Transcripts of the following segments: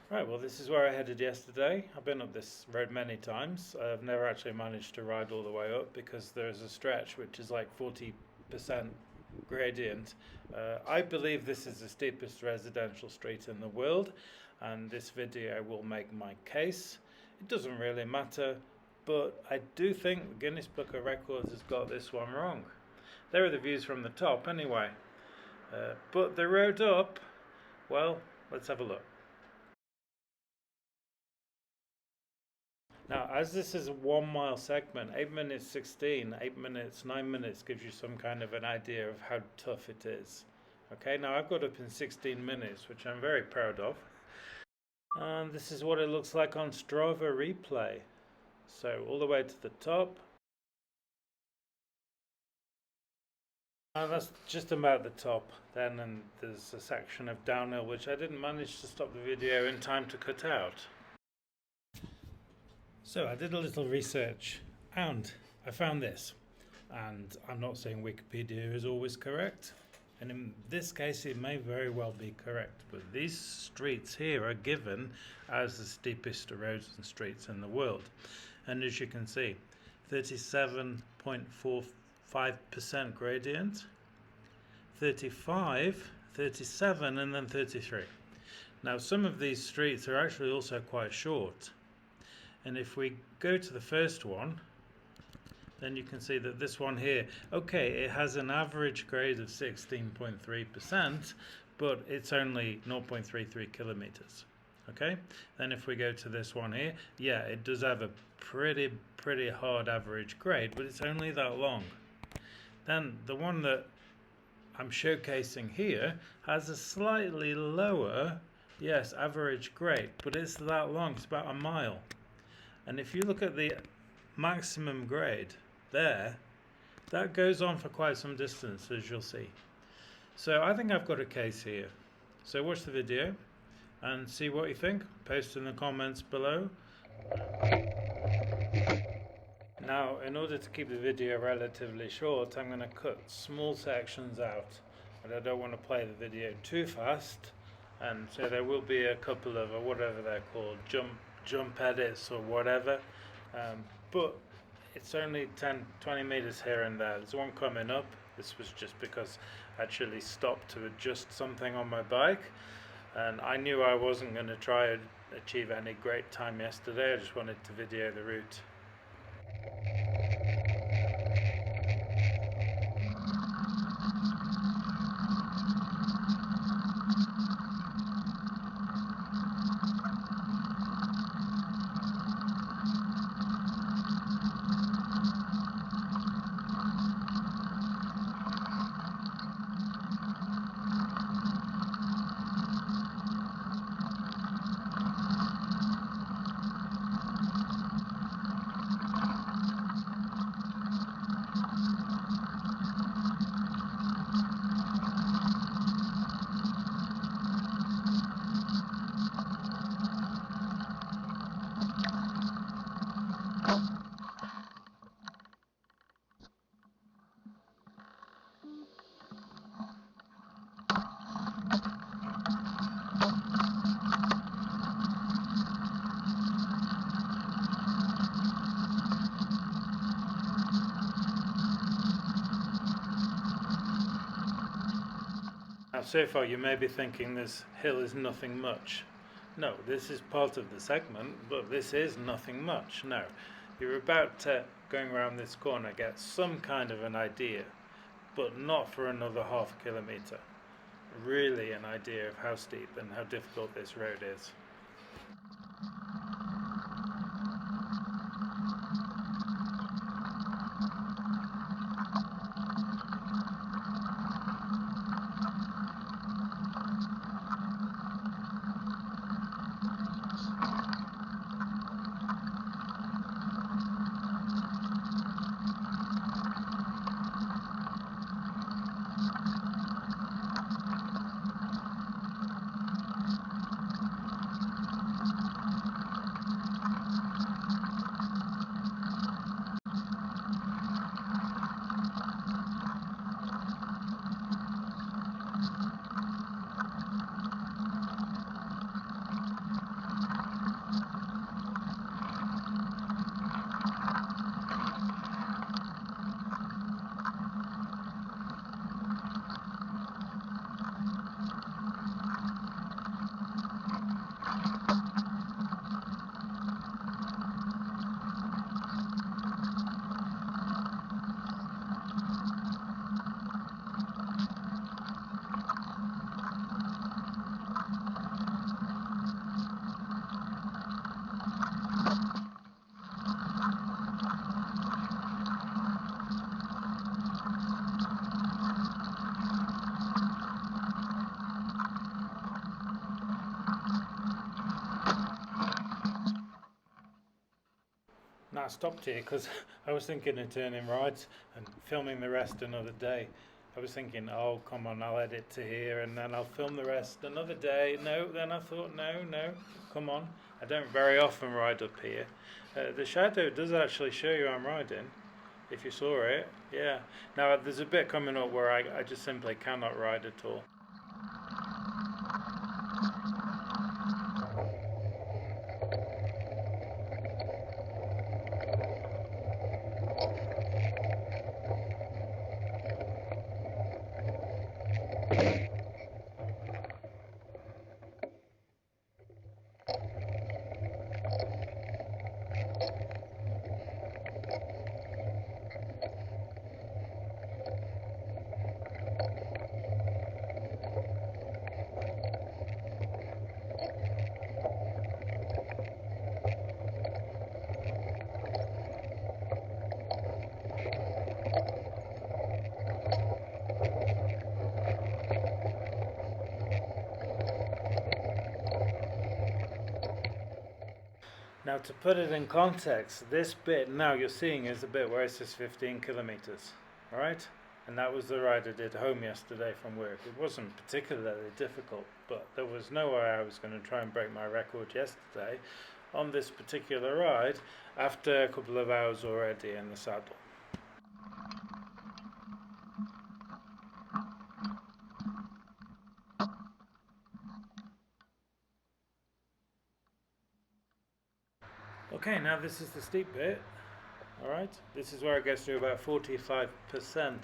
Right, well this is where I headed yesterday. I've been up this road many times. I've never actually managed to ride all the way up because there's a stretch which is like 40% gradient. I believe this is the steepest residential street in the world, and this video will make my case. It doesn't really matter, but I do think the Guinness Book of Records has got this one wrong. There are the views from the top anyway. But the road up, well, let's have a look. Now, as this is a 1 mile segment, 8 minutes 16, 8 minutes, 9 minutes gives you some kind of an idea of how tough it is. Okay, now I've got up in 16 minutes, which I'm very proud of. And this is what it looks like on Strava replay. So all the way to the top. And that's just about the top then, and there's a section of downhill which I didn't manage to stop the video in time to cut out. So I did a little research and I found this, and I'm not saying Wikipedia is always correct, and in this case it may very well be correct, but these streets here are given as the steepest roads and streets in the world, and as you can see, 37.45% gradient, 35, 37 and then 33. Now some of these streets are actually also quite short. And if we go to the first one, then you can see that this one here, okay, it has an average grade of 16.3%, but it's only 0.33 kilometers. Okay, then if we go to this one here, yeah, it does have a pretty hard average grade, but it's only that long. Then the one that I'm showcasing here has a slightly lower, yes, average grade, but it's that long, it's about a mile. And if you look at the maximum grade there, that goes on for quite some distance, as you'll see. So I think I've got a case here. So watch the video and see what you think. Post in the comments below. Now, in order to keep the video relatively short, I'm going to cut small sections out. And I don't want to play the video too fast. And so there will be a couple of, whatever they're called, jump edits or whatever, but it's only 10-20 meters here and there. There's one coming up. This was just because I actually stopped to adjust something on my bike, and I knew I wasn't going to try and achieve any great time yesterday. I just wanted to video the route. Now, so far you may be thinking this hill is nothing much. No, this is part of the segment, but this is nothing much. No, you're about to, going around this corner, get some kind of an idea, but not for another half kilometre. Really an idea of how steep and how difficult this road is. I stopped here because I was thinking of turning right and filming the rest another day. I was thinking, oh, come on, I'll edit to here and then I'll film the rest another day. No, then I thought, no, come on. I don't very often ride up here. The shadow does actually show you I'm riding, if you saw it. Yeah. Now, there's a bit coming up where I just simply cannot ride at all. Now, to put it in context, this bit now you're seeing is the bit where it says 15 kilometers, all right? And that was the ride I did home yesterday from work. It wasn't particularly difficult, but there was no way I was going to try and break my record yesterday on this particular ride after a couple of hours already in the saddle. Okay, now this is the steep bit. Alright, this is where it gets to about 45%,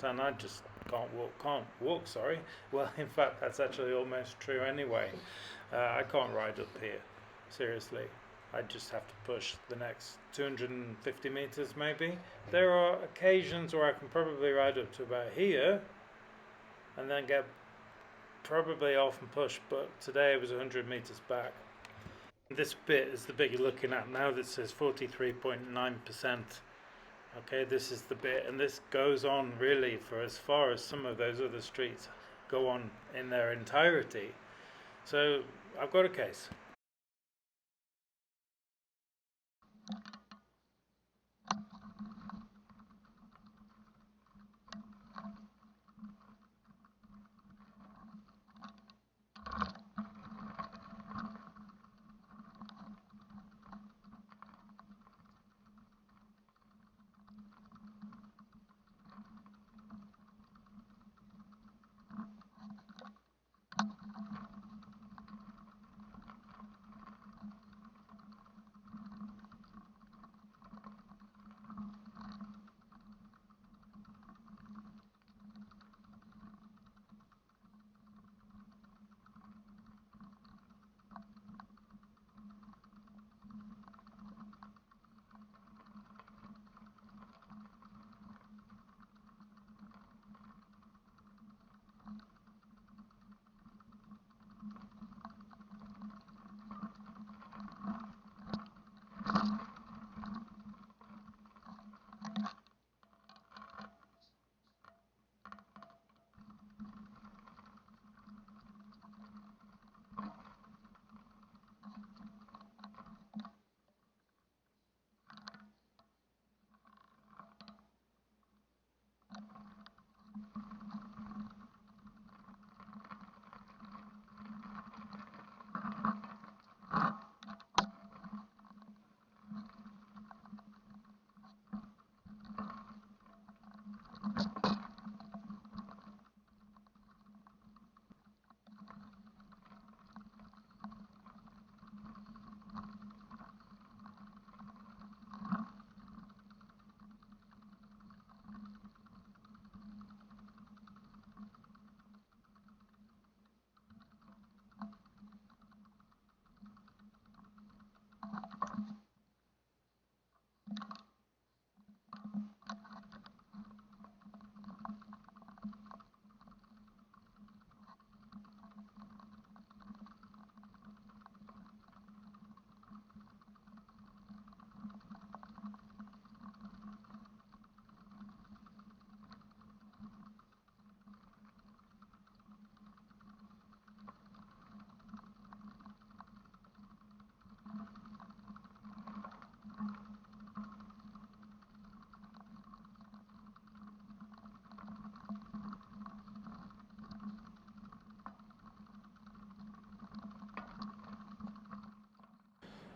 and I just can't walk, sorry. Well, in fact, that's actually almost true anyway. I can't ride up here, seriously. I just have to push the next 250 meters maybe. There are occasions where I can probably ride up to about here, and then get probably off and push, but today it was 100 meters back. This bit is the bit you're looking at now that says 43.9%. Okay, this is the bit, and this goes on really for as far as some of those other streets go on in their entirety. So I've got a case.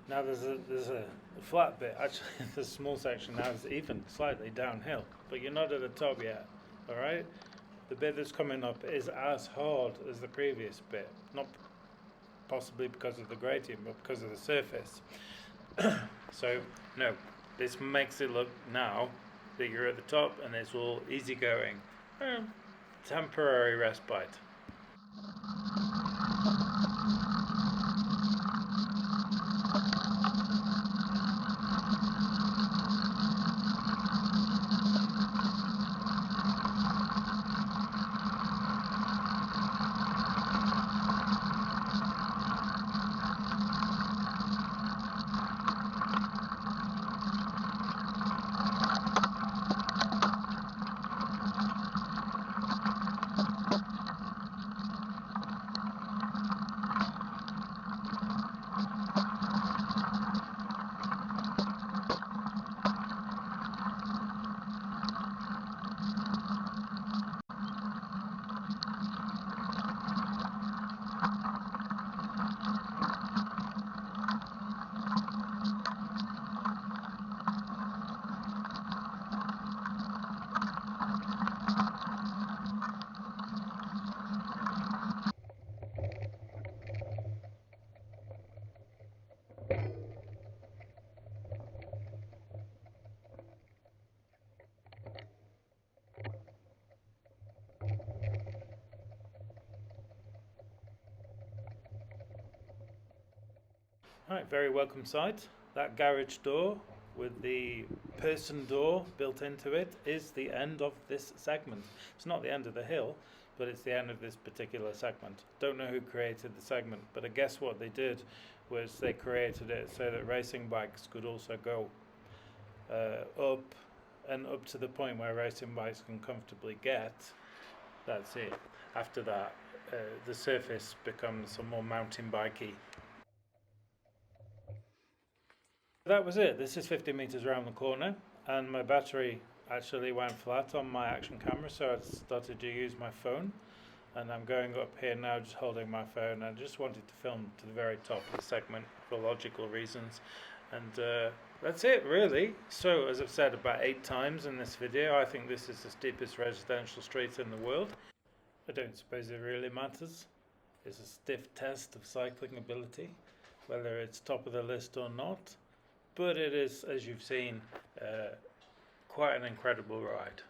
Now there's a flat bit. Actually, the small section now is even slightly downhill, but you're not at the top yet. All right. The bit that's coming up is as hard as the previous bit, not possibly because of the gradient, but because of the surface. So no, this makes it look now that you're at the top and it's all easy going. Temporary respite. Right, very welcome sight. That garage door with the person door built into it is the end of this segment. It's not the end of the hill, but it's the end of this particular segment. Don't know who created the segment, but I guess what they did was they created it so that racing bikes could also go up and up to the point where racing bikes can comfortably get. That's it. After that, the surface becomes a more mountain bikey. That was it. This is 50 meters around the corner, and my battery actually went flat on my action camera, so I started to use my phone. And I'm going up here now, just holding my phone. I just wanted to film to the very top of the segment for logical reasons, and that's it, really. So, as I've said about 8 times in this video, I think this is the steepest residential street in the world. I don't suppose it really matters. It's a stiff test of cycling ability, whether it's top of the list or not. But it is, as you've seen, quite an incredible ride.